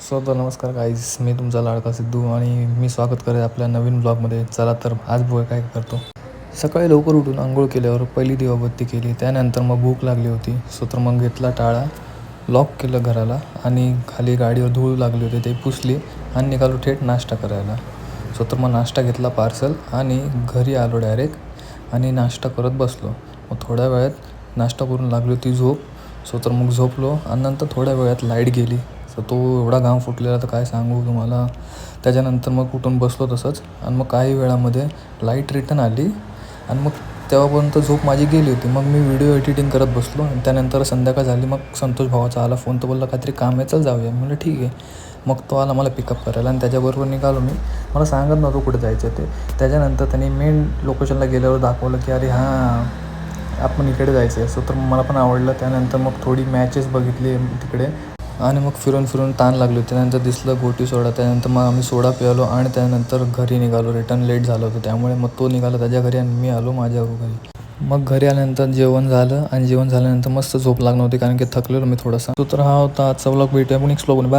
तर नमस्कार गाईज, मी तुमचा लाडका सिद्धू आणि मी स्वागत करेन आपल्या नवीन ब्लॉगमध्ये. चला तर आज बघूया काय करतो. सकाळी लवकर उठून आंघोळ केल्यावर पहिली दिवाबत्ती केली. त्यानंतर मग भूक लागली होती. तर मग घेतला टाळा, लॉक केलं घराला आणि खाली गाडीवर धूळ लागली होती ते पुसली आणि निघालो थेट नाश्ता करायला. तर मग नाश्ता घेतला पार्सल आणि घरी आलो डायरेक्ट आणि नाश्ता करत बसलो. मग थोड्या वेळात नाश्ता करून लागली होती झोप. तर मग झोपलो आणि नंतर थोड्या वेळात लाईट गेली. तो एवढा घाम फुटलेला तर काय सांगू तुम्हाला. त्याच्यानंतर मग उठून बसलो तसंच आणि मग काही वेळामध्ये लाईट रिटर्न आली आणि मग तेव्हापर्यंत झोप माझी गेली होती. मग मी व्हिडिओ एडिटिंग करत बसलो आणि त्यानंतर संध्याकाळ झाली. मग संतोष भावाचा आला फोन, तर बोलला काहीतरी काम आहे, चल जाऊया. म्हणलं ठीक आहे. मग तो आला मला पिकअप करायला आणि त्याच्याबरोबर निघालो मी. मला सांगत नव्हतं कुठे जायचं ते. त्याच्यानंतर त्यांनी मेन लोकेशनला गेल्यावर दाखवलं की अरे हां, आपण इकडे जायचं आहे. तर मला पण आवडलं. त्यानंतर मग थोडी मॅचेस बघितली तिकडे आणि मग फिरून ताण लागली. त्यानंतर दिसलं गोटी सोडा. त्यानंतर मग आम्ही सोडा प्यालो आणि त्यानंतर घरी निघालो. रिटर्न लेट झालं होतं त्यामुळे मग तो निघाला त्याच्या घरी आणि मी आलो माझ्या घरी. मग घरी आल्यानंतर जेवण झालं आणि जेवण झाल्यानंतर मस्त झोप लागणार होती कारण की थकलेलो मी थोडासा. तो तर हा होता आजचा व्लॉग. भेटूया पण नेक्स्ट व्लॉगमध्ये.